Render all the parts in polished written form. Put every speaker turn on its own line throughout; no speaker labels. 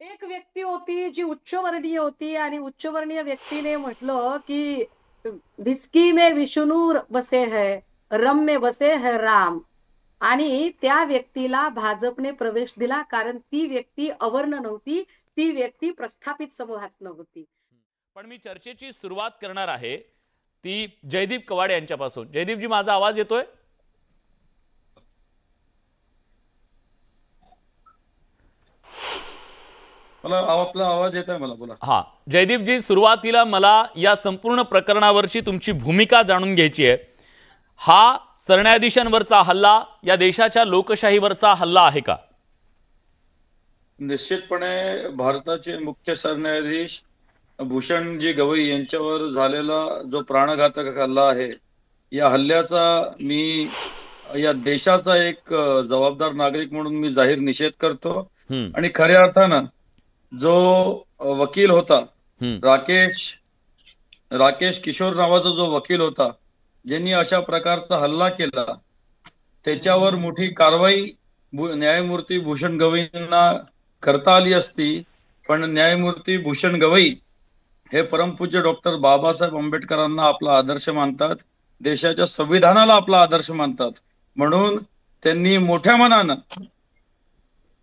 एक व्यक्ती होती जी उच्चवर्णीय होती आणि उच्चवर्णीय व्यक्तीने म्हटलं की विस्की में विष्णु बसे है, रम में बसे है राम. आणि त्या व्यक्तीला भाजपने प्रवेश दिला कारण ती व्यक्ती अवर्ण नव्हती, ती व्यक्ती प्रस्थापित समूहात नव्हती.
पण मी चर्चेची सुरुवात करणार आहे ती जयदीप कवाडे यांच्यापासून. जयदीपजी, माझा आवाज येतोय?
मला आपला आवाज येत आहे, मला बोला.
हा जयदीपजी, सुरुवातीला मला या संपूर्ण प्रकरणावरची तुमची भूमिका जाणून घ्यायची आहे. हा सरन्यायाधीशांवरचा हल्ला या देशाच्या लोकशाहीवरचा हल्ला आहे का?
निश्चितपणे भारताचे मुख्य सरन्यायाधीश भूषणजी गवई यांच्यावर झालेला जो प्राणघातक हल्ला आहे, या हल्ल्याचा मी या देशाचा एक जबाबदार नागरिक म्हणून मी जाहीर निषेध करतो. आणि खऱ्या अर्थानं जो वकील होता, राकेश किशोर नावाचा जो वकील होता, ज्यांनी अशा प्रकारचा हल्ला केला, त्याच्यावर मोठी कारवाई न्यायमूर्ती भूषण गवईंना करता आली असती. पण न्यायमूर्ती भूषण गवई हे परमपूज्य डॉक्टर बाबासाहेब आंबेडकरांना आपला आदर्श मानतात, देशाच्या संविधानाला आपला आदर्श मानतात. म्हणून त्यांनी मोठ्या मनानं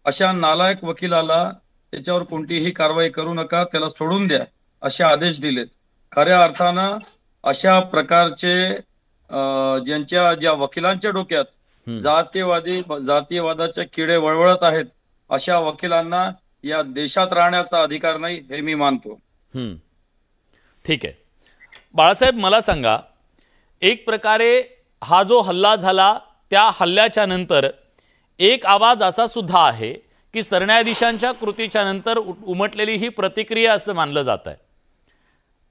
अशा नालायक वकिलाला त्याच्यावर कोणतीही कारवाई करू नका, त्याला सोडून द्या, असे आदेश दिलेत. खऱ्या अर्थानं अशा प्रकारचे ज्या वकिलांच्या डोक्यात जातीयवादाचे किडे वळवळत आहेत, अशा वकिलांना या देशात राहण्याचा अधिकार नाही, हे मी मानतो.
ठीक आहे बाळासाहेब, मला सांगा, एक प्रकारे हा जो हल्ला झाला त्या हल्ल्याच्या नंतर एक आवाज असा सुद्धा आहे की सरन्यायाधीशांच्या कृतीच्या नंतर उमटलेली ही प्रतिक्रिया असं मानलं जात आहे.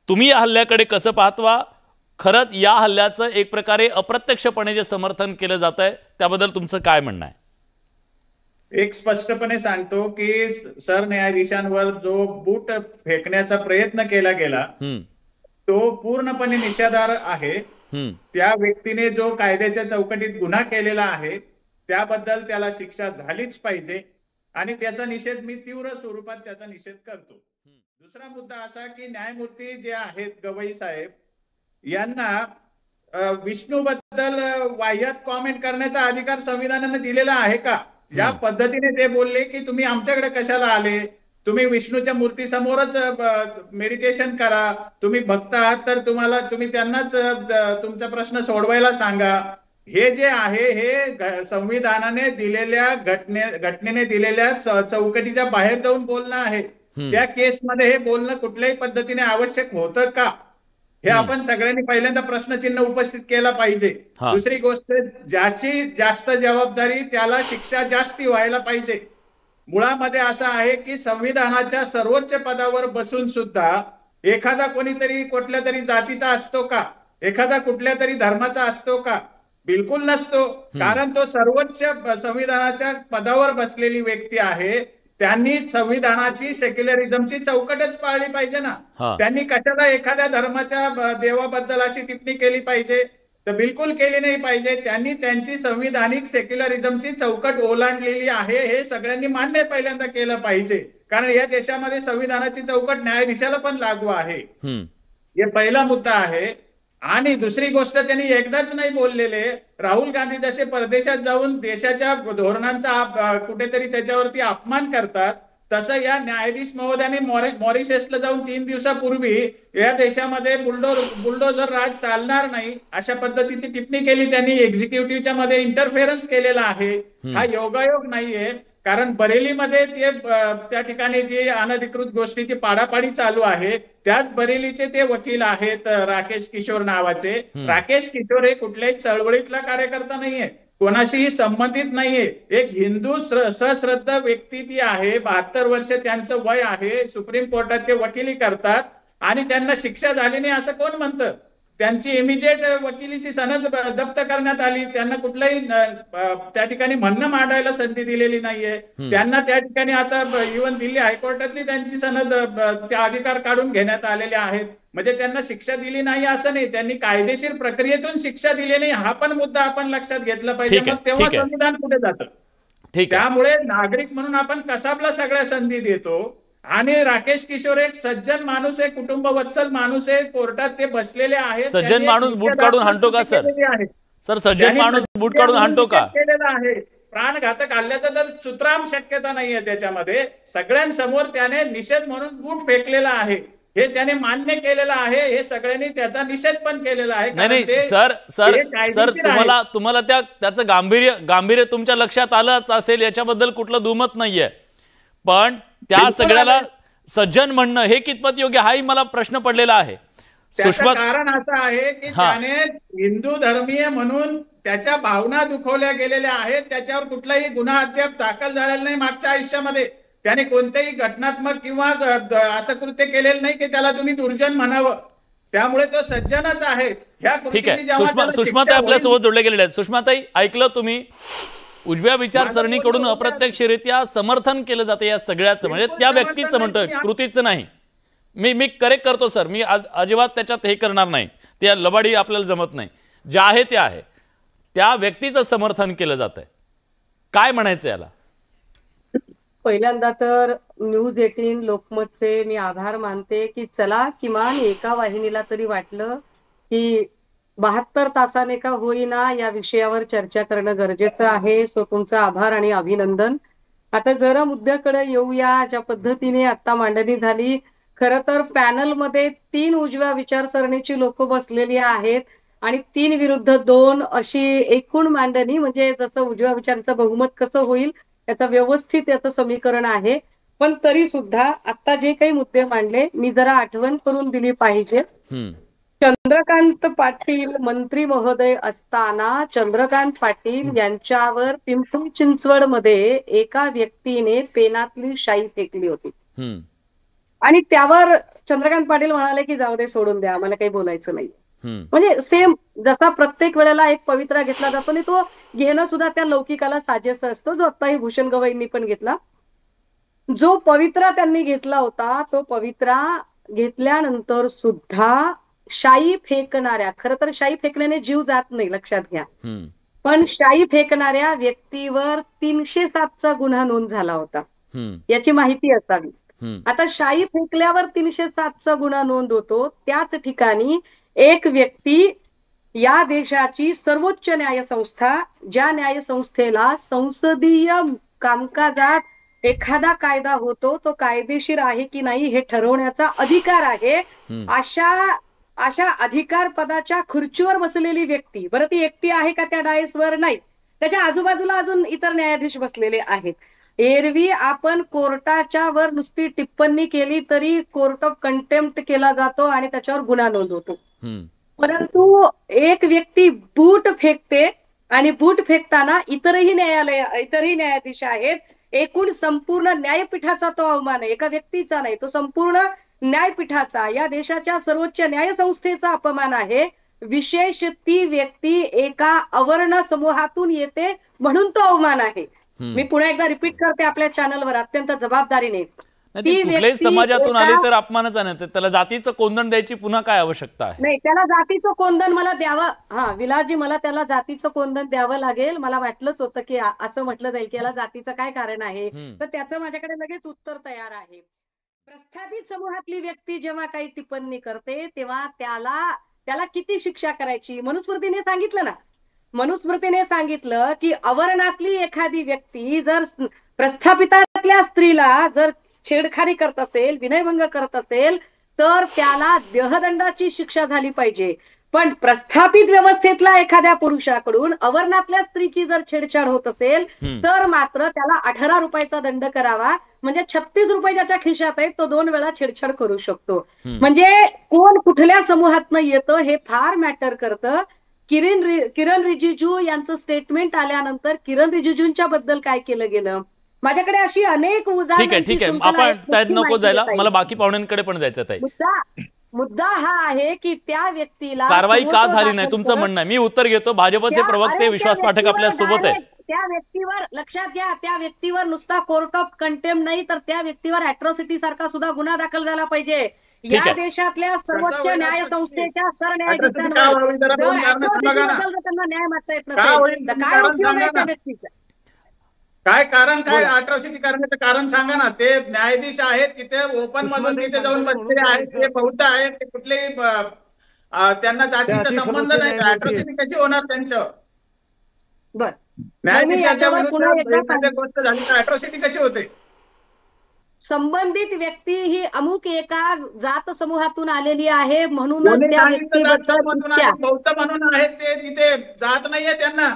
तुम्ही या हल्ल्याकडे कसं पाहता? खरंच या हल्ल्याचं एक प्रकारे अप्रत्यक्षपणे जे समर्थन केलं जात आहे त्याबद्दल तुमचं काय म्हणणं आहे?
एक स्पष्टपणे सांगतो की सरन्यायाधीशांवर जो बूट फेकण्याचा प्रयत्न केला गेला तो पूर्णपणे निषेधार्ह आहे. त्या व्यक्तीने जो कायद्याच्या चौकटीत गुन्हा केलेला आहे त्याबद्दल त्याला शिक्षा झालीच पाहिजे आणि त्याचा निषेध मी तीव्र स्वरूपात त्याचा निषेध करतो. दुसरा मुद्दा असा की न्यायमूर्ती जे आहेत गवई साहेब यांना विष्णू बद्दल वाह्यात कॉमेंट करण्याचा अधिकार संविधानाने दिलेला आहे का? या पद्धतीने ते बोलले की तुम्ही आमच्याकडे कशाला आले, तुम्ही विष्णूच्या मूर्ती समोरच मेडिटेशन करा, तुम्ही भक्त आहात तर तुम्ही त्यांनाच तुमचा प्रश्न सोडवायला सांगा. हे जे आहे हे संविधानाने दिलेल्या घटनेने दिलेल्या चौकटीच्या बाहेर जाऊन बोलणं आहे. त्या केसमध्ये हे बोलणं कुठल्याही पद्धतीने आवश्यक होतं का, हे आपण सगळ्यांनी पहिल्यांदा प्रश्नचिन्ह उपस्थित केला पाहिजे. दुसरी गोष्ट, ज्याची जास्त जबाबदारी त्याला शिक्षा जास्ती व्हायला पाहिजे. मुळामध्ये असं आहे की संविधानाच्या सर्वोच्च पदावर बसून सुद्धा एखादा कोणीतरी कुठल्या तरी जातीचा असतो का, एखादा कुठल्या तरी धर्माचा असतो का? बिलकुल नसतो. कारण तो सर्वोच्च संविधानाच्या पदावर बसलेली व्यक्ती आहे. त्यांनी संविधानाची सेक्युलरिझमची चौकटच पाळली पाहिजे ना. त्यांनी कशाला एखाद्या धर्माच्या देवाबद्दल अशी टिप्पणी केली पाहिजे? तर बिलकुल केली नाही पाहिजे. त्यांनी त्यांची संविधानिक सेक्युलरिझमची चौकट ओलांडलेली आहे हे सगळ्यांनी मान्य पहिल्यांदा केलं पाहिजे. कारण या देशामध्ये संविधानाची चौकट न्यायाधीशाला पण लागू आहे. हे पहिला मुद्दा आहे. आणि दुसरी गोष्ट, त्यांनी एकदाच नाही बोललेले. राहुल गांधी जसे परदेशात जाऊन देशाच्या धोरणांचा कुठेतरी त्याच्यावरती अपमान करतात, तसं या न्यायाधीश महोदयाने मॉरिशसला जाऊन 3 दिवसापूर्वी या देशामध्ये बुलडोझर राज चालणार नाही अशा पद्धतीची टिप्पणी केली. त्यांनी एक्झिक्युटिव्हच्या मध्ये इंटरफेरन्स केलेला आहे. हा योगायोग नाहीये. कारण बरेलीमध्ये त्या ठिकाणी जी अनधिकृत गोष्टीची पाडापाडी चालू आहे, त्याच बरेलीचे ते वकील आहेत राकेश किशोर नावाचे. राकेश किशोर हे कुठल्याही चळवळीतला कार्यकर्ता नाहीये, कोणाशीही संबंधित नाहीये. एक हिंदू सश्रद्ध व्यक्ती ती आहे. 72 वर्ष त्यांचं वय आहे. सुप्रीम कोर्टात ते वकिली करतात आणि त्यांना शिक्षा झाली नाही असं कोण म्हणतं? त्यांची इमिजिएट वकिलीची सनद जप्त करण्यात आली. त्यांना कुठलाही त्या ठिकाणी म्हणणं मांडायला संधी दिलेली नाहीये. त्यांना त्या ठिकाणी आता इव्हन दिल्ली हायकोर्टातली त्यांची सनद त्या अधिकार काढून घेण्यात आलेले आहेत. म्हणजे त्यांना शिक्षा दिली नाही असं नाही, त्यांनी कायदेशीर प्रक्रियेतून शिक्षा दिली नाही हा पण मुद्दा आपण लक्षात घेतला पाहिजे. मग तेव्हा संविधान कुठे जातं? त्यामुळे नागरिक म्हणून आपण कसाबला सगळ्या संधी देतो आणि राकेश किशोर एक सज्जन माणूस आहे, कुटुंब वत्सल माणूस आहे, कोर्टात ते बसलेले आहेत.
सज्जन माणूस बूट काढून हाणतो का सर? सर सज्जन माणूस बूट काढून हाणतो का?
केलेला आहे. प्राणघातक हल्ल्याचं तर सुतराम शक्यता नाहीये त्याच्यामध्ये. सगळ्यांसमोर त्याने निषेध म्हणून बूट फेकलेला आहे, हे त्याने मान्य केलेलं आहे. हे सगळ्यांनी त्याचा निषेध पण केलेला आहे.
नाही सर सर सर तुम्हाला त्याचं गांभीर्य तुमच्या लक्षात आलंच असेल, याच्याबद्दल कुठलं दुमत नाहीये. पण त्या सगळ्याला सज्जन म्हणणं हे कितपत योग्य, हाही मला प्रश्न पडलेला आहे.
सुषमा, कारण असं आहे की त्याने हिंदू धर्मीय म्हणून त्याच्या भावना दुखवल्या गेलेल्या आहेत. त्याच्यावर कुठलाही गुन्हा अद्याप दाखल झालेला नाही. मागच्या आयुष्यामध्ये त्याने कोणतेही घटनात्मक किंवा असं कृत्य केलेलं नाही की त्याला तुम्ही दुर्जन म्हणावं. त्यामुळे तो सज्जनच आहे.
ठीक आहे. सुषमाताई आपल्यासोबत जोडले गेलेले आहेत. सुषमाताई, ऐकलं तुम्ही, उजव्या विचारसरणीकडून अप्रत्यक्षरित्या समर्थन केलं जाते या सगळ्याचं, म्हणजे त्या व्यक्तीचं म्हणतोय, कृतीचं नाही. मी करेक्ट करतो सर, मी अजिबात त्याच्यात हे करणार नाही, त्या लबाडी आपल्याला जमत नाही. जे आहे ते आहे, त्या व्यक्तीचं समर्थन केलं जात आहे. काय म्हणायचं याला?
पहिल्यांदा तर न्यूज 18 लोकमतचे मी आभार मानते की चला किमान एका वाहिनीला तरी वाटलं की 72 तासाने का होईना या विषयावर चर्चा करणं गरजेचं आहे. सो तुमचा आभार आणि अभिनंदन. आता जरा मुद्द्याकडे येऊया. ज्या पद्धतीने आता मांडणी झाली, खरं तर पॅनलमध्ये 3 उजव्या विचारसरणीची लोक बसलेली आहेत आणि 3 विरुद्ध 2 अशी एकूण मांडणी, म्हणजे जसं उजव्या विचाराचं बहुमत कसं होईल याचं व्यवस्थित याचं समीकरण आहे. पण तरी सुद्धा आता जे काही मुद्दे मांडले, मी जरा आठवण करून दिली पाहिजे. चंद्रकांत पाटील मंत्री महोदय असताना चंद्रकांत पाटील यांच्यावर पिंपरी चिंचवड मध्ये एका व्यक्तीने पेनातली शाई फेकली होती आणि त्यावर चंद्रकांत पाटील म्हणाले की जाऊ दे, सोडून द्या, आम्हाला काही बोलायचं नाही. म्हणजे सेम जसा प्रत्येक वेळेला एक पवित्रा घेतला जातो आणि तो घेणं सुद्धा त्या लौकिकाला साजेसा असतो, जो आताही भूषण गवईंनी पण घेतला. जो पवित्रा त्यांनी घेतला होता, तो पवित्रा घेतल्यानंतर सुद्धा शाई फेकणाऱ्या, खरं तर शाई फेकण्याने जीव जात नाही, लक्षात घ्या, पण शाई फेकणाऱ्या व्यक्तीवर 307चा गुन्हा नोंद झाला होता, याची माहिती असावी. आता शाई फेकल्यावर 307चा गुन्हा नोंद होतो, त्याच ठिकाणी एक व्यक्ती, या देशाची सर्वोच्च न्यायसंस्था, ज्या न्यायसंस्थेला संसदीय कामकाजात एखादा कायदा होतो तो कायदेशीर आहे की नाही हे ठरवण्याचा अधिकार आहे, अशा अधिकार पदाच्या खुर्चीवर बसलेली व्यक्ती, बरं ती एकटी आहे का त्या डायसवर? नाही, त्याच्या आजूबाजूला अजून इतर न्यायाधीश बसलेले आहेत. एरवी आपण कोर्टाच्या वर नुसती टिप्पणी केली तरी कोर्ट ऑफ कंटेम्प्ट केला जातो आणि त्याच्यावर गुन्हा नोंद होतो. परंतु एक व्यक्ती बूट फेकते आणि बूट फेकताना इतरही न्यायाधीश आहेत. एकूण संपूर्ण न्यायपीठाचा तो अवमान आहे, एका व्यक्तीचा नाही, तो संपूर्ण न्यायपीठाचा, या देशाच्या सर्वोच्च न्यायसंस्थेचा अपमान आहे. विशेष ती व्यक्ती एका अवर्ण समूहातून येते म्हणून तो अवमान आहे. मी पुन्हा एकदा रिपीट करते आपल्या चॅनलवर अत्यंत जबाबदारीने,
कुठल्याही समाजातून आली तर अपमानच आहे. त्याला जातीचं कोंदण द्यायची पुन्हा काय आवश्यकता आहे?
नाही, त्याला जातीचं कोंदण मला द्यावं, विलासजी, मला त्याला जातीचं कोंदण द्यावं लागेल. मला वाटलंच होतं की असं म्हटलं जाईल की याला जातीचं काय कारण आहे, तर त्याचं माझ्याकडे लगेच उत्तर तयार आहे. प्रस्थापित समूहातली व्यक्ती जेव्हा काही टिप्पणी करते तेव्हा त्याला किती शिक्षा करायची? मनुस्मृतीने सांगितलं की अवर्णातली एखादी व्यक्ती जर प्रस्थापितातल्या स्त्रीला जर छेडखानी करत असेल, विनयभंग करत असेल, तर त्याला देहदंडाची शिक्षा झाली पाहिजे. पण प्रस्थापित व्यवस्थेतला एखाद्या पुरुषाकडून अवर्णातल्या स्त्रीची जर छेडछाड होत असेल तर मात्र त्याला 18 रुपयाचा दंड करावा. म्हणजे 36 रुपये ज्याच्या खिशात आहेत तो 2 वेळा छेडछाड करू शकतो. म्हणजे कोण कुठल्या समूहातनं येतं हे फार मॅटर करतं. किरण रिजिजू यांचं स्टेटमेंट आल्यानंतर किरण रिजिजूंच्या बद्दल काय केलं गेलं, माझ्याकडे अशी अनेक उदाहरणं.
ठीक आहे, आपण नको जायला, मला बाकी पाहुण्यांकडे पण जायचं आहे.
मुद्दा हा आहे की त्या व्यक्तीला
कारवाई का झाली नाही तुमचं म्हणणं आहे. मी उत्तर घेतो. भाजपचे प्रवक्ते विश्वास पाठक आपल्या सोबत आहेत.
त्या व्यक्तीवर लक्षात घ्या, त्या व्यक्तीवर नुसता कोर्ट ऑफ कंटेम्प्ट नाही तर त्या व्यक्तीवर अॅट्रॉसिटी सारखा सुद्धा गुन्हा दाखल झाला पाहिजे. या देशातल्या सर्वोच्च न्यायसंस्थेच्या सरन्यायाधीशांवर त्यांना न्याय मागता येत नसेल तर काय उपयोग आहे त्या व्यक्तीचा?
काय कारण, काय
बोला.
अट्रॉसिटी करण्याचं कारण सांगा ना. ते न्यायाधीश आहेत तिथे ओपन मधून तिथे जाऊन बसलेले आहेत, ते बौद्ध आहेत, ते कुठलेही त्यांना जातीचा संबंध नाही. अट्रॉसिटी कशी होणार त्यांचं?
बर, मग मी
न्यायाधीशाच्या
याच्यावर
विरुद्ध
पुन्हा एकदा
एखाद्या गोष्ट झाली तर अट्रॉसिटी कशी होते?
संबंधित व्यक्ती ही अमुक एका जात समूहातून आलेली आहे म्हणूनच
कोणी
त्या
सांगितलं जात
व्यक्तीबद्दल
समजून
इतक्या.
आहेत, बौद्ध म्हणून आहेत ते, तिथे जात नाहीये त्यांना.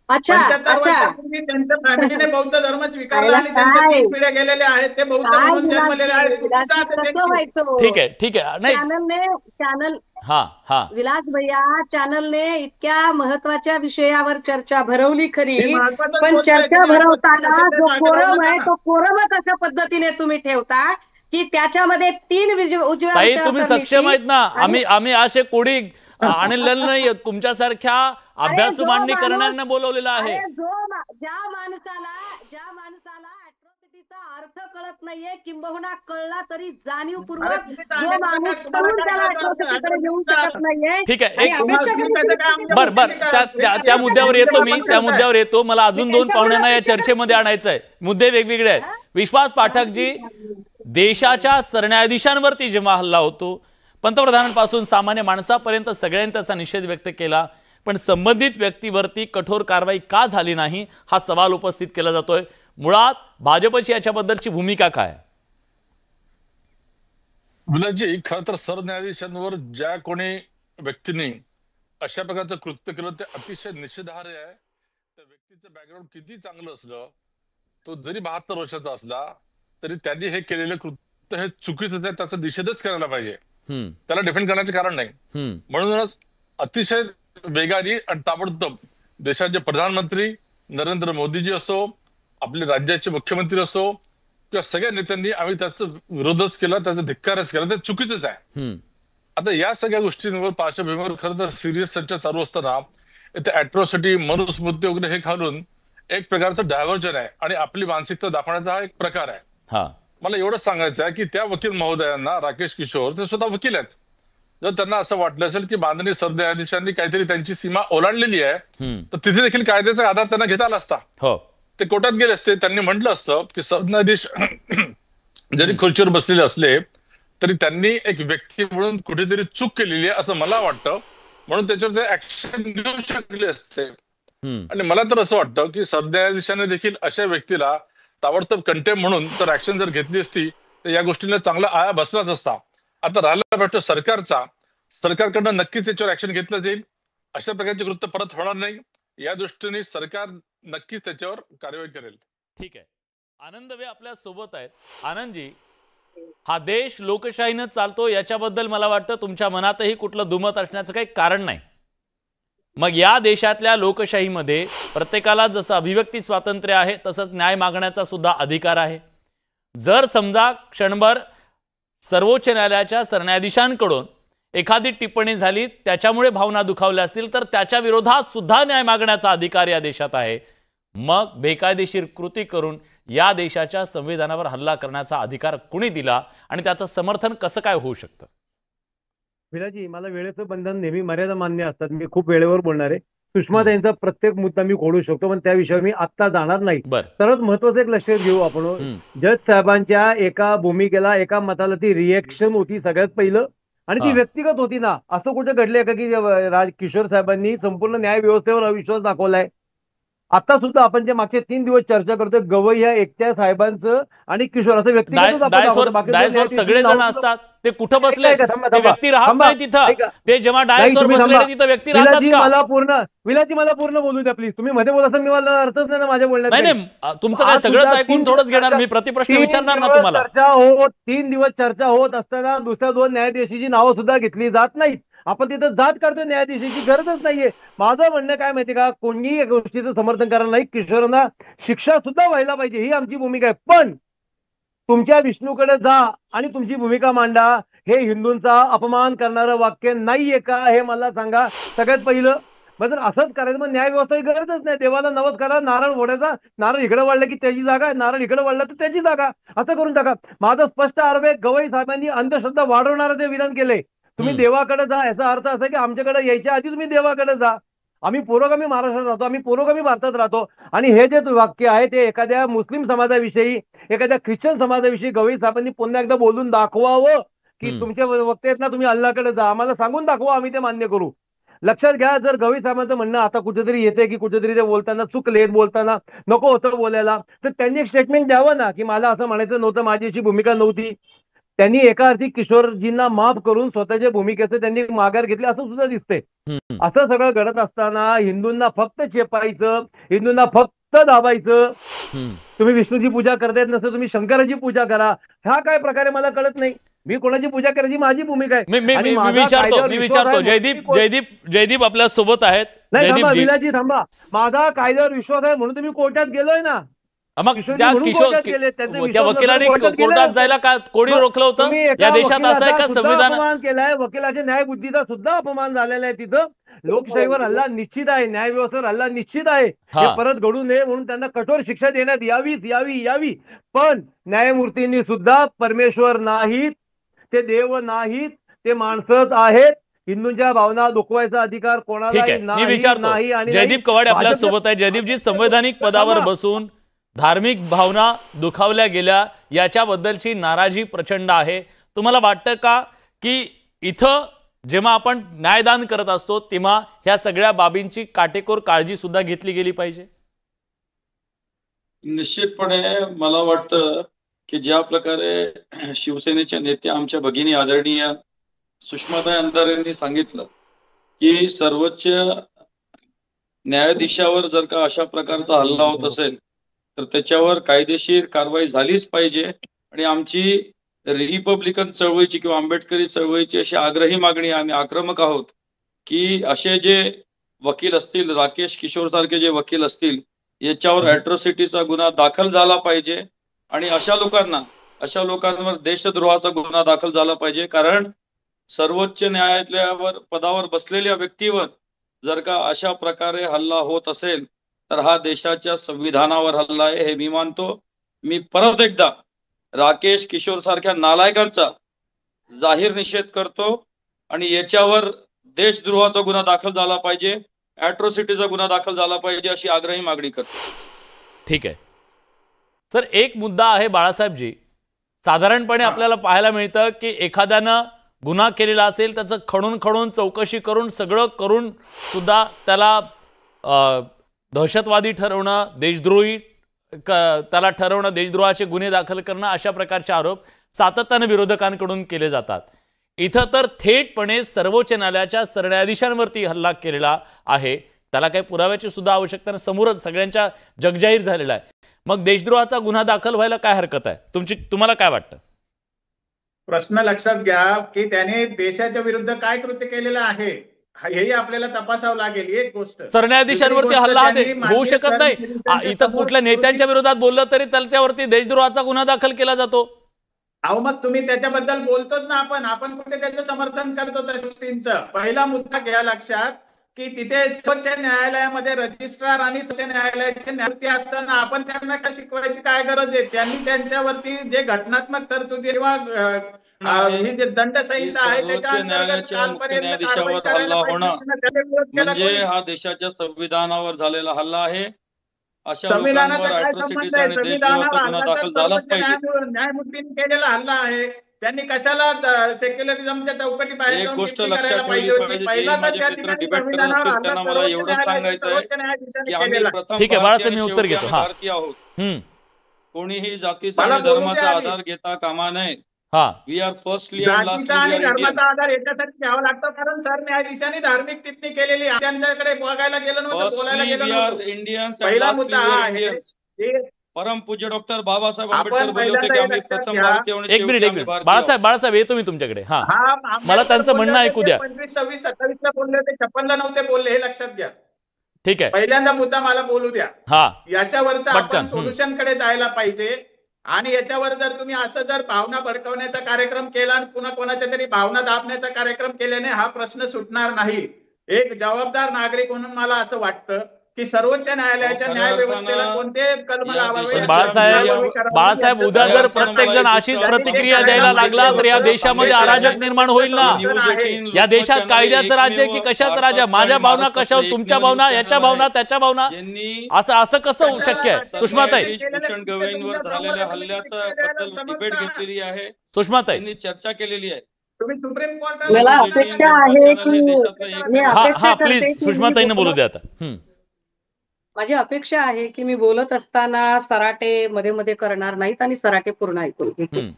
अच्छा
75
अच्छा
वर्षापूर्वी त्यांच्या फॅमिलीने बौद्ध धर्म स्वीकारला
आयला
आणि त्यांच्या
काय
3 पिढ्या गेलेल्या आहेत. ते बौद्ध
काय
म्हणून जन्मलेले आहेत. कुठली
विलासजी,
जात आहे
कसं
त्यांची?
व्हायचं?
ठीक आहे, ठीक आहे. नाही,
चॅनल
हा हा
विलास भैया, चॅनलने इतक्या महत्वाच्या विषयावर चर्चा भरवली खरी,
हे महत्वाचंच
पण
बोलतोय.
चर्चा
तुम्ही
भरवताना
अट्रॉसिटी
जो
मागे
कोरम
लावू
आहे
नका
तो कोरमच अशा पद्धतीने तुम्ही ठेवता की त्याच्यामध्ये 3 उजव्या
ताई तुम्ही
विचारसरणीची
सक्षम आहेत ना.
आणि-
आम्ही असे कोणी आणलेलं नाही, तुमच्यासारख्या अभ्यासू
जो
मांडणी
माणूस-
करणाऱ्यांना बोलवलेलं आहे.
अरे ज्या माणसाला अट्रॉसिटीचा अर्थ कळत नाहीये, किंबहुना कळला तरी
अरे
जाणीवपूर्वक
तुम्ही
जो
सांगितलं
माणूस
का? तुम्हाला
कळून
काय
त्याला
कळतं?
अट्रॉसिटीकडे घेऊ
अट्रॉसिटीचा
शकत नाहीये
ठीक आहे,
आणि
एक
अपेक्षा
तुम्हाला
करायची
त्याचं काम
की-
बर बर
त्या-
त्या मुद्द्यावर येतो मी, त्या
आपण
मुद्द्यावर येतो. मला अजून 2 पाहुण्यांना या चर्चेमध्ये आणायचं आहे. मुद्दे वेगवेगळे आहेत. विश्वास पाठकजी, देशाच्या सरन्यायाधीशांवरती जेव्हा हल्ला होतो, पंतप्रधानांपासून सामान्य माणसापर्यंत सगळ्यांनी त्याचा निषेध व्यक्त केला, पण संबंधित व्यक्तीवरती कठोर कारवाई का झाली नाही हा सवाल उपस्थित केला जातोय. मुळात भाजपची याच्याबद्दलची भूमिका काय?
विलासजी, खरं तर सरन्यायाधीशांवर ज्या कोणी व्यक्तीने अशा प्रकारचं कृत्य केलं ते अतिशय निषेधार्ह आहे. त्या व्यक्तीचं बॅकग्राऊंड किती चांगलं असलं, तो जरी 72 वर्षाचा असला तरी त्यांनी हे केलेलं कृत्य हे चुकीचं आहे, त्याचा निषेधच करायला पाहिजे. त्याला डिफेंड करण्याचे कारण नाही. म्हणूनच अतिशय वेगाने आणि ताबडतोब देशाचे प्रधानमंत्री नरेंद्र मोदीजी असो, आपले राज्याचे मुख्यमंत्री असो किंवा सगळ्या नेत्यांनी आम्ही त्याचा विरोधच केला, त्याचा धिक्कारच केला. ते चुकीचंच आहे. आता या सगळ्या गोष्टींवर पार्श्वभूमीवर खरं तर सिरियस चर्चा चालू असताना इथे अॅट्रॉसिटी, मनुस्मृती वगैरे हे घालून एक प्रकारचं डायव्हर्जन आहे आणि आपली मानसिकता दाखवण्याचा हा एक प्रकार आहे. मला एवढंच सांगायचं आहे की त्या वकील महोदयांना, राकेश किशोर, ते स्वतः वकील आहेत. जर त्यांना असं वाटलं असेल की माननीय सरन्यायाधीशांनी काहीतरी त्यांची सीमा ओलांडलेली आहे, तर तिथे देखील कायद्याचा आधार त्यांना घेता आला असता. ते कोर्टात गेले असते. त्यांनी म्हटलं असतं की सरन्यायाधीश जरी खुर्चीवर बसलेले असले तरी त्यांनी एक व्यक्ती म्हणून कुठेतरी चूक केलेली आहे असं मला वाटतं, म्हणून त्याच्यावर ते ऍक्शन घेऊ शकले असते. आणि मला तर असं वाटतं की सरन्यायाधीशाने देखील अशा व्यक्तीला ताबडतोब कंटेम म्हणून तर ऍक्शन जर घेतली असती तर या गोष्टीला चांगला आळा बसलाच असता. आता राहिला प्रश्न सरकारचा, सरकारकडनं नक्कीच याच्यावर ऍक्शन घेतलं जाईल. अशा प्रकारचे कृत्य परत होणार नाही या दृष्टीने सरकार नक्कीच त्याच्यावर कारवाई करेल.
ठीक आहे. आनंद वे आपल्या सोबत आहेत. आनंदजी, हा देश लोकशाहीनं चालतो याच्याबद्दल मला वाटतं तुमच्या मनातही कुठलं दुमत असण्याचं काही कारण नाही. मग या देशातल्या लोकशाहीमध्ये प्रत्येकाला जसं अभिव्यक्ती स्वातंत्र्य आहे तसंच न्याय मागण्याचा सुद्धा अधिकार आहे. जर समजा क्षणभर सर्वोच्च न्यायालयाच्या सरन्यायाधीशांकडून एखादी टिप्पणी झाली, त्याच्यामुळे भावना दुखावल्या असतील, तर त्याच्या विरोधात सुद्धा न्याय मागण्याचा अधिकार या देशात आहे. मग बेकायदेशीर कृती करून या देशाच्या संविधानावर हल्ला करण्याचा अधिकार कुणी दिला आणि त्याचं समर्थन कसं काय होऊ शकतं?
विलाजी, मला वेळेचं बंधन नेहमी मर्यादा मान्य असतात. मी खूप वेळेवर बोलणार आहे. सुषमाताईंचा प्रत्येक मुद्दा मी खोडू शकतो, पण त्या विषयावर मी आत्ता जाणार नाही. सर्वात महत्वाचं एक लक्षात घेऊ आपण, जज साहेबांच्या एका भूमिकेला, एका मताला ती रिएक्शन होती सगळ्यात पहिलं, आणि ती व्यक्तिगत होती ना. असं कुठे घडलंय का की किशोर साहेबांनी संपूर्ण न्याय व्यवस्थेवर अविश्वास दाखवलाय? आता सुद्धा आपण जे मागचे 3 दिवस चर्चा करतोय, गवई या एकट्या साहेबांचं आणि किशोर असं व्यक्तिगत
सगळे जण असतात, ते कुठं बसले? व्यक्ती राहत नाही तिथं. ते जेव्हा डायसवर बसलेले तिथं व्यक्ती राहतात का?
विलाजी, मला पूर्ण बोलू द्या प्लीज. तुम्ही मध्ये बोला, मी मला अर्थच नाही ना माझ्या बोलण्यात.
नाही, तुमचं काय सगळंच ऐकून थोडंच घेणार मी, प्रतिप्रश्न विचारणार ना तुम्हाला.
3 दिवस चर्चा होत असताना दुसऱ्या 2 न्यायाधीशांची नावं सुद्धा घेतली जात नाहीत. आपण तिथं जात काढतोय, न्यायाधीशाची गरजच नाहीये. माझं म्हणणं काय माहिती का, कोणीही या गोष्टीचं समर्थन करायला नाही. किशोरांना शिक्षा सुद्धा व्हायला पाहिजे, ही आमची भूमिका आहे. पण तुमच्या विष्णूकडे जा आणि तुमची भूमिका मांडा. हे हिंदूंचा अपमान करणारं वाक्य नाहीये का, हे मला सांगा सगळ्यात पहिलं. मग जर असंच करायचं, मग न्याय व्यवस्था गरजच नाही. देवाला नवस करा, नारळ फोडायचा. नारळ इकडे वाढलं की त्याची जागा, नारळ इकडे वाढलं तर त्याची जागा, असं करून टाका. माझं स्पष्ट आरोप आहे, गवई साहेबांनी अंधश्रद्धा वाढवणारं ते विधान केलंय. तुम्ही देवाकडे जा, याचा अर्थ असा की आमच्याकडे यायच्या आधी तुम्ही देवाकडे जा. आम्ही पुरोगामी महाराष्ट्रात राहतो, आम्ही पुरोगामी भारतात राहतो. आणि हे जे वाक्य आहे ते एखाद्या मुस्लिम समाजाविषयी, एखाद्या ख्रिश्चन समाजाविषयी गवई साहेबांनी पुन्हा एकदा बोलून दाखवावं की तुमचे वक्ते आहेत ना, तुम्ही अल्लाकडे जा, आम्हाला सांगून दाखवा, आम्ही ते मान्य करू. लक्षात घ्या, जर गवई साहेबांचं म्हणणं आता कुठेतरी येते की कुठेतरी ते बोलताना चुकलेत, बोलताना नको होतं बोलायला, तर त्यांनी एक स्टेटमेंट द्यावं ना की मला असं म्हणायचं नव्हतं, माझी अशी भूमिका नव्हती. त्यांनी एका अर्थी किशोरजींना माफ करून स्वतःच्या भूमिकेचं त्यांनी माघार घेतली असं सुद्धा दिसतंय. असं सगळं घडत असताना हिंदूंना फक्त चेपायचं, हिंदूंना फक्त दाबायचं. तुम्ही विष्णूची पूजा करतायत नसतं, तुम्ही शंकराची पूजा करा. ह्या काय प्रकारे मला कळत नाही. मी कोणाची पूजा करायची माझी भूमिका आहे.
मी विचारतो जयदीप आपल्या सोबत आहेत.
नाही थांबा विलाजी, थांबा. माझा कायद्यावर विश्वास आहे म्हणून तुम्ही कोर्टात गेलोय ना.
मग त्या वकिलांनी कोर्टात जायला का कोणी रोखलं होतं? या देशात असं आहे का संविधान?
अपमान केलाय, वकिलाच्या न्यायबुद्धीचा सुद्धा अपमान झालेला आहे. तिथं लोकशाहीवर हल्ला निश्चित आहे, न्यायव्यवस्थेवर हल्ला निश्चित आहे. हे परत घडू नये म्हणून त्यांना कठोर शिक्षा देण्यात यावी. पण न्यायमूर्तींनी सुद्धा परमेश्वर नाहीत, ते देव नाहीत, ते माणसंच आहेत. हिंदूंच्या भावना दुखवायचा अधिकार कोणाला
मी विचारतो. जयदीप कवाडे आपल्या सोबत आहे. जयदीपजी, संवैधानिक पदावर बसून धार्मिक भावना दुखावल्या गेल्या याच्याबद्दलची नाराजी प्रचंड आहे. तुम्हाला वाटतं का की इथं जेव्हा आपण न्यायदान करत असतो तेव्हा ह्या सगळ्या बाबींची काटेकोर काळजी सुद्धा घेतली गेली पाहिजे?
निश्चितपणे मला वाटतं की ज्या प्रकारे शिवसेनेचे नेते आमच्या भगिनी आदरणीय सुषमाताई अंधारे यांनी सांगितलं की सर्वोच्च न्यायाधीशावर जर का अशा प्रकारचा हल्ला होत असेल तर त्याच्यावर कायदेशीर कारवाई झालीच पाहिजे. आणि आमची रिपब्लिकन चळवळीची किंवा आंबेडकरी चळवळीची अशी आग्रही मागणी, आम्ही आक्रमक आहोत की असे जे वकील असतील, राकेश किशोर सारखे जे वकील असतील, याच्यावर अॅट्रॉसिटीचा गुन्हा दाखल झाला पाहिजे. आणि अशा लोकांवर देशद्रोहाचा गुन्हा दाखल झाला पाहिजे. कारण सर्वोच्च न्यायालयावर पदावर बसलेल्या व्यक्तीवर जर का अशा प्रकारे हल्ला होत असेल तर हा देशाच्या संविधानावर हल्ला आहे, हे मी मानतो. मी परत एकदा राकेश किशोर सारख्या नालायकांचा जाहीर निषेध करतो आणि याच्यावर देशद्रोहाचा गुन्हा दाखल झाला पाहिजे, अॅट्रॉसिटीचा गुन्हा दाखल झाला पाहिजे, अशी आग्रही मागणी करतो.
ठीक आहे सर, एक मुद्दा आहे बाळासाहेबजी. साधारणपणे आपल्याला पाहायला मिळतं की एखाद्यानं गुन्हा केलेला असेल त्याचं खणून चौकशी करून सगळं करून सुद्धा त्याला दहशतवादी ठरवणं, देशद्रोही त्याला ठरवणं, देशद्रोहाचे गुन्हे दाखल करणं, अशा प्रकारचे आरोप सातत्याने विरोधकांकडून केले जातात. इथं तर थेटपणे सर्वोच्च न्यायालयाच्या सरन्यायाधीशांवरती हल्ला केलेला आहे. त्याला काही पुराव्याची सुद्धा आवश्यकता नाही, समोरच सगळ्यांच्या जगजाहीर झालेला आहे. मग देशद्रोहाचा गुन्हा दाखल व्हायला काय हरकत आहे? तुम्हाला काय वाटतं?
प्रश्न लक्षात घ्या की त्याने देशाच्या विरुद्ध काय कृत्य केलेलं आहे हेही आपल्याला तपासावं लागेल. एक गोष्ट,
सरन्यायाधीशांवरती हल्ला होऊ शकत नाही. इथं कुठल्या नेत्यांच्या विरोधात बोललं तरी त्याच्यावरती देशद्रोहाचा गुन्हा दाखल केला जातो.
अहो मग तुम्ही त्याच्याबद्दल बोलतोच ना. आपण कुठे त्याचं समर्थन करतो त्या गोष्टींचं? पहिला मुद्दा घ्या लक्षात की तिथे सर्वोच्च न्यायालयामध्ये रजिस्ट्रार आणि सर्वोच्च न्यायालयाचे न्यायमूर्ती असताना आपण त्यांना का शिकवायची काय गरज आहे? त्यांनी त्यांच्यावरती जे घटनात्मक तरतुदी किंवा ही जे दंडसंहिता आहे त्याच्या अंतर्गत
न्यायाधीशावर हल्ला होणं म्हणजे हा देशाच्या संविधानावर झालेला हल्ला आहे. अशा लोकांवर अॅट्रॉसिटीचा आणि देशद्रोहाचा गुन्हा दाखल झालाच पाहिजे.
न्यायमूर्तींनी केलेला हल्ला आहे. त्यांनी कशाला सेक्युलरिझमच्या चौकटी बाहेर
एक गोष्ट लक्षात ठेवली पाहिजे. माझे मित्र डिबेट करत असतील त्यांना मला एवढंच सांगायचं आहे की आम्ही प्रथम
ठीक आहे बाळासाहेब, मी उत्तर घेतो.
भारतीय आहोत. कोणीही जातीचा आणि धर्माचा आधार घेता कामा नये. We are firstly and lastly
आणि धर्माचा आधार याच्यासाठी घ्यावा लागतो कारण सरन्यायाधीशांनी धार्मिक टिप्पणी केलेली आहे. त्यांच्याकडे बघायला गेलं नव्हतं, बोलायला गेलं नव्हतं.
इंडियन्स
पहिला मुद्दा हा आहे.
परम पूज्य डॉक्टर बाबासाहेब आंबेडकर बोलले होते की आम्ही प्रथम भारतीय.
एक मिनिट बाळासाहेब येतो मी तुमच्याकडे. मला त्यांचं म्हणणं ऐकू द्या.
25, 26, 27 ला बोलले होते, 56 नव्हते बोलले, हे लक्षात घ्या.
ठीक आहे,
पहिल्यांदा मुद्दा मला बोलू द्या. याच्यावरचा आपण सोल्युशन कडे जायला पाहिजे. आणि याच्यावर जर तुम्ही असं जर भावना भडकवण्याचा कार्यक्रम केला आणि पुन्हा कोणाच्या तरी भावना दाबण्याचा कार्यक्रम केल्याने हा प्रश्न सुटणार नाही. एक जबाबदार नागरिक म्हणून मला असं वाटतं की सर्वोच्च न्यायालयाच्या
खऱ्या
न्याय व्यवस्थेला
अर्थानं
कोणते कलम
या
लावावे
देशाच्या
पण बाळासाहेब उद्या जर प्रत्येक जण अशीच प्रतिक्रिया द्यायला लागला तर या देशामध्ये अराजक निर्माण होईल ना. या देशात कायद्याचं राज्य आहे की कशाचं राज्य आहे? माझ्या भावना कशावर, तुमच्या भावना, याच्या भावना, त्याच्या भावना, असं कसं होऊ शक्य आहे? सुषमाताई,
भूषण गवईंवर झालेल्या हल्ल्याचा बद्दल डिबेट घेतलेली आहे,
सुषमाताई,
त्यांनी चर्चा केलेली आहे.
तुम्ही सुप्रीम
मला अपेक्षा आहे की मी
हा
अपेक्षा करते
प्लीज
की
सुषमाताईंना बोलू द्या आता.
माझी अपेक्षा आहे की मी बोलत असताना सराटे मध्ये मध्ये करणार नाहीत आणि सराटे पूर्ण ऐकून घेतील.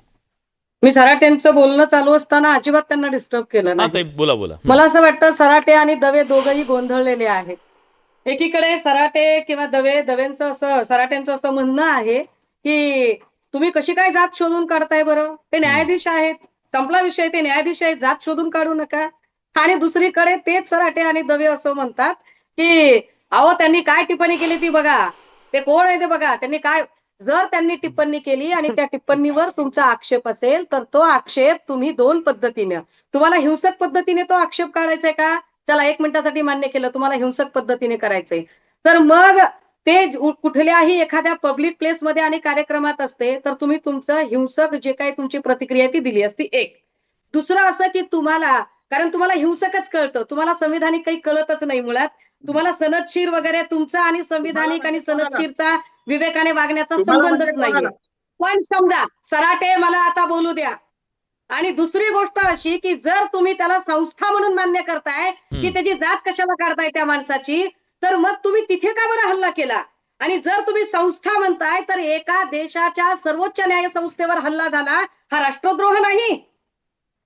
मी सराटेंचं बोलणं चालू असताना अजिबात त्यांना डिस्टर्ब केलं नाही.
बोला.
मला असं वाटतं सराटे आणि दवे दोघंही गोंधळलेले आहेत. एकीकडे सराटे किंवा दवेंचं असं, सराटेंचं असं म्हणणं आहे की तुम्ही कशी काय जात शोधून काढताय बरं, ते न्यायाधीश आहेत, संपला विषय, ते न्यायाधीश आहेत, जात शोधून काढू नका. आणि दुसरीकडे तेच सराटे आणि दवे असं म्हणतात की अहो त्यांनी काय टिप्पणी केली ती बघा, ते कोण आहे ते बघा, त्यांनी काय, जर त्यांनी टिप्पणी केली आणि त्या टिप्पणीवर तुमचा आक्षेप असेल तर तो आक्षेप तुम्ही दोन पद्धतीने, तुम्हाला हिंसक पद्धतीने तो आक्षेप काढायचा आहे का, चला 1 मिनिटासाठी मान्य केलं तुम्हाला हिंसक पद्धतीने करायचंय, तर मग ते कुठल्याही एखाद्या पब्लिक प्लेसमध्ये आणि कार्यक्रमात असते तर तुम्ही तुमचं हिंसक जे काही तुमची प्रतिक्रिया ती दिली असती. एक दुसरं असं की तुम्हाला, कारण तुम्हाला हिंसकच कळतं, तुम्हाला संविधानिक काही कळतच नाही मुळात, तुम्हाला सनदशीर वगैरे तुमचा आणि संविधानिक आणि सनदशीरचा विवेकाने वागण्याचा संबंधच नाहीये. पण समजा सराटे मला आता बोलू द्या. आणि दुसरी गोष्ट अशी की जर तुम्ही त्याला संस्था म्हणून मान्य करताय की त्याची जात कशाला काढताय त्या माणसाची, तर मग तुम्ही तिथे का बरं हल्ला केला? आणि जर तुम्ही संस्था म्हणताय तर एका देशाच्या सर्वोच्च न्याय संस्थेवर हल्ला झाला हा राष्ट्रद्रोह नाही?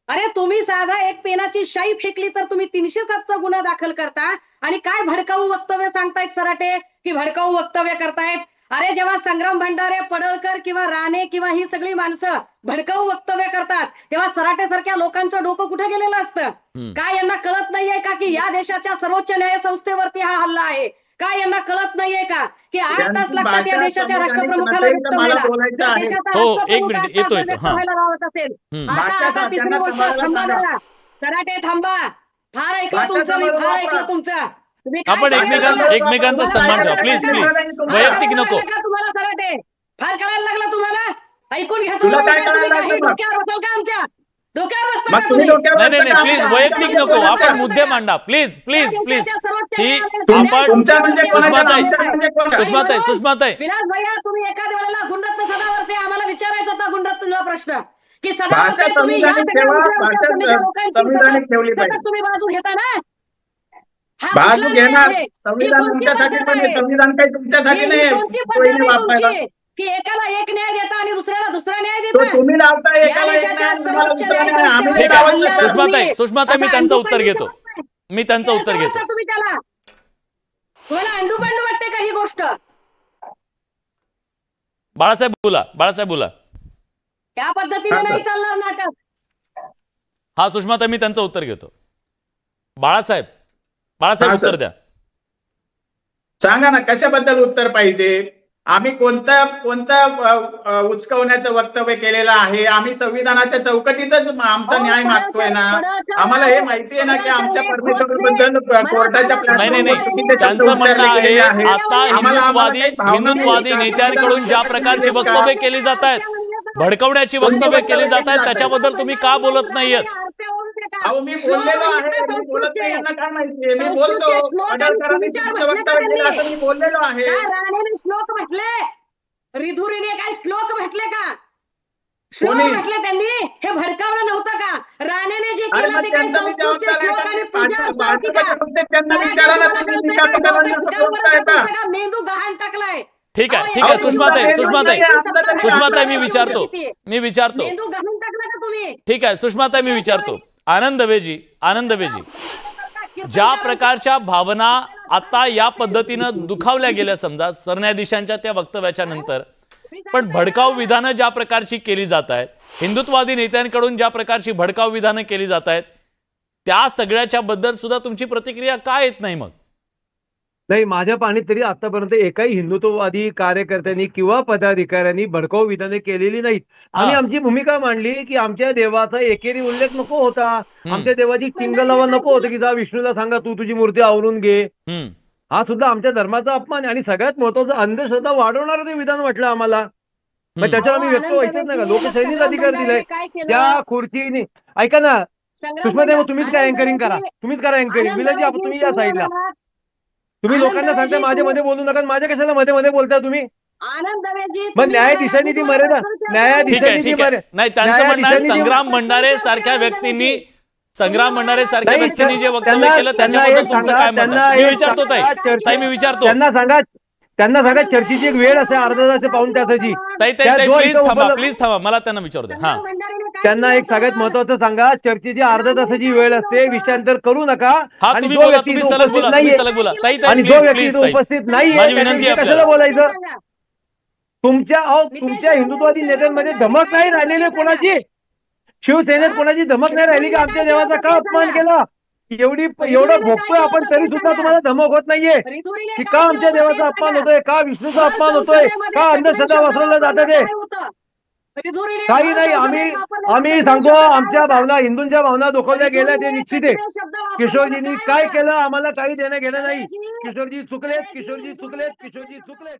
अरे तुम्ही साधा एक पेनाची शाई फेकली तर तुम्ही 307चा गुन्हा दाखल करता आणि काय भडकाऊ वक्तव्य सांगतायत सराटे की भडकाऊ वक्तव्य करतायत. अरे जेव्हा संग्राम भंडारे, पडळकर किंवा राणे किंवा ही सगळी माणसं भडकाऊ वक्तव्य करतात तेव्हा सराटेसारख्या लोकांचं डोकं कुठे गेलेलं असतं? काय यांना कळत नाहीये का की या देशाच्या सर्वोच्च न्याय संस्थेवरती हा हल्ला आहे? काय यांना कळत नाहीये का की 8 तास लागतात या देशाच्या राष्ट्रप्रमुखाला व्यक्त व्हायला? देशाचा
एक मिनिट येतोय
राहत असेल. आता तिसरी गोष्ट, थांबा जरा सराटे, थांबा. फार ऐकलं तुमचं, मी फार ऐकलं तुमचं.
आपण एकमेकांचा सन्मान ठेवा प्लीज. वैयक्तिक नको.
तुम्हाला सराटे फार कळायला लागला तुम्हाला, ऐकून घ्या. डोक्यावर बसाल का आमच्या? डोक्यावर बसता का तुम्ही?
नाही प्लीज वैयक्तिक नको, आपण मुद्दे मांडा प्लीज. ही आपण सुषमाताई
विलास भैया, तुम्ही एखाद्या वेळेला गुणरत्न सदावर्ते आम्हाला विचारायचा होता गुणरत्न प्रश्न की सदावर्ते तुम्ही तुम्ही बाजू घेता ना?
बाजू घेणार. संविधान तुमच्यासाठी पण आहे, संविधान काही तुमच्यासाठी नाही
की एकाला एक न्याय देता आणि दुसऱ्याला दुसरा न्याय देता.
तुम्ही लावता एकाला एक न्याय.
ठीक आहे सुषमाताई मी त्यांचं उत्तर घेतो.
तुम्ही त्याला, तुम्हाला अंडू पांडू वाटते का ही गोष्ट?
बाळासाहेब बोला.
त्या पद्धतीने नाही चालणार नाटक.
हा सुषमाताई मी त्यांचं उत्तर घेतो. बाळासाहेब उत्तर द्या.
सांगा ना कशाबद्दल उत्तर पाहिजे? आम्ही कोणतं उचकवण्याचं वक्तव्य केलेलं आहे? आम्ही संविधानाच्या चौकटीतच आमचा न्याय मागतोय ना. आम्हाला हे माहिती आहे ना की आमच्या परमेश्वराबद्दल कोर्टाच्या
त्यांचं म्हणणं आहे आता हिंदुत्ववादी नेत्यांकडून ज्या प्रकारची वक्तव्य केली जात आहेत, भडकवण्याची वक्तव्य केली जात आहेत, त्याच्याबद्दल तुम्ही का बोलत नाहीयेत?
अहो मी बोललेलो आहे, मी बोलत नाही यांना काय माहितीये? मी बोलतो असं मी बोललेलो आहे.
राणेने श्लोक म्हटले, रिधुरीने काही श्लोक म्हटले का? श्लोक म्हटले त्यांनी, हे भडकावलं नव्हतं का? राणेने जे केलं ते काही संस्कृतचे श्लोक आणि पूजा अर्चा होती का? मेंदू गहाण टाकलाय.
ठीक आहे सुषमाताई मी विचारतो.
मेंदू गहाण टाकला का तुम्ही?
ठीक आहे सुषमाताई मी विचारतो. आनंद दवेजी ज्या प्रकारच्या भावना आता या पद्धतीनं दुखावल्या गेल्या समजा सरन्यायाधीशांच्या त्या वक्तव्याच्या नंतर, पण भडकाऊ विधानं ज्या प्रकारची केली जात आहेत, हिंदुत्ववादी नेत्यांकडून ज्या प्रकारची भडकाऊ विधानं केली जात आहेत, त्या सगळ्याच्या बद्दल सुद्धा तुमची प्रतिक्रिया काय येत नाही? मग
नाही, माझ्या पाहणीत तरी आतापर्यंत एकाही हिंदुत्ववादी कार्यकर्त्यांनी किंवा पदाधिकाऱ्यांनी भडकाऊ विधाने केलेली नाहीत. आम्ही आमची भूमिका मांडली की आमच्या देवाचा एकेरी उल्लेख नको होता, आमच्या देवाची टिंगलावा नको होतं की जा विष्णूला सांगा तू तुझी मूर्ती आवरून घे. हा सुद्धा आमच्या धर्माचा अपमान आहे. आणि सगळ्यात महत्वाचं अंधश्रद्धा वाढवणारं ते विधान म्हटलं आम्हाला. मग त्याच्यावर आम्ही व्यक्त व्हायचंच नाही का? लोकशाहीनेच अधिकार दिलाय. त्या खुर्चीने ऐका ना सुषमाताई, तुम्हीच काय अँकरिंग करा, तुम्हीच करा अँकरिंग. विलाजी आपण तुम्ही या साईडला. तुम्ही लोकांना सांगता माझ्या मध्ये बोलू नका, माझ्या कशाला मध्ये मध्ये बोलता तुम्ही? मग न्यायाधीशांनी ती मर्यादा, न्यायाधीशांनी ती मर्यादा,
नाही त्यांचं म्हणणं आहे संग्राम भंडारे सारख्या व्यक्तींनी जे वक्तव्य केलं त्याच्याबद्दल तुमचं काय मत आहे? मी विचारतो ताई, मी विचारतो.
त्यांना सांगा चर्चेची एक वेळ असते अर्धा तास पाऊण तासाची.
प्लीज थांबा, मला त्यांना विचारू द्या. हा,
त्यांना एक सगळ्यात महत्वाचं सांगा, चर्चेची अर्धा तासाची वेळ असते, विषयांतर करू नका.
हा, तुम्ही बोला, तुम्ही सलग बोला, तुम्ही सलग बोला. ताई
आणि जो व्यक्ती उपस्थित नाहीये
माझी विनंती आहे
कशाला बोलायचं? तुमच्या हिंदुत्ववादी नेत्यांमध्ये धमक नाही राहिलेली कोणाची? शिवसेनेत कोणाची धमक नाही राहिली का आमच्या देवाचा का अपमान केला? एवढं भोगतोय आपण तरी सुद्धा तुम्हाला धमक होत नाहीये की का आमच्या देवाचा अपमान होतोय, का विष्णूचा अपमान होतोय, का अंधश्रद्धा वसरलं जातं ते? काही नाही. आम्ही सांगतो आमच्या भावना, हिंदूंच्या भावना दुखवल्या गेल्या ते निश्चित आहे. किशोरजींनी काय केलं आम्हाला काही देणं घेणं नाही. किशोरजी चुकलेत, किशोरजी चुकलेत, किशोरजी चुकलेत.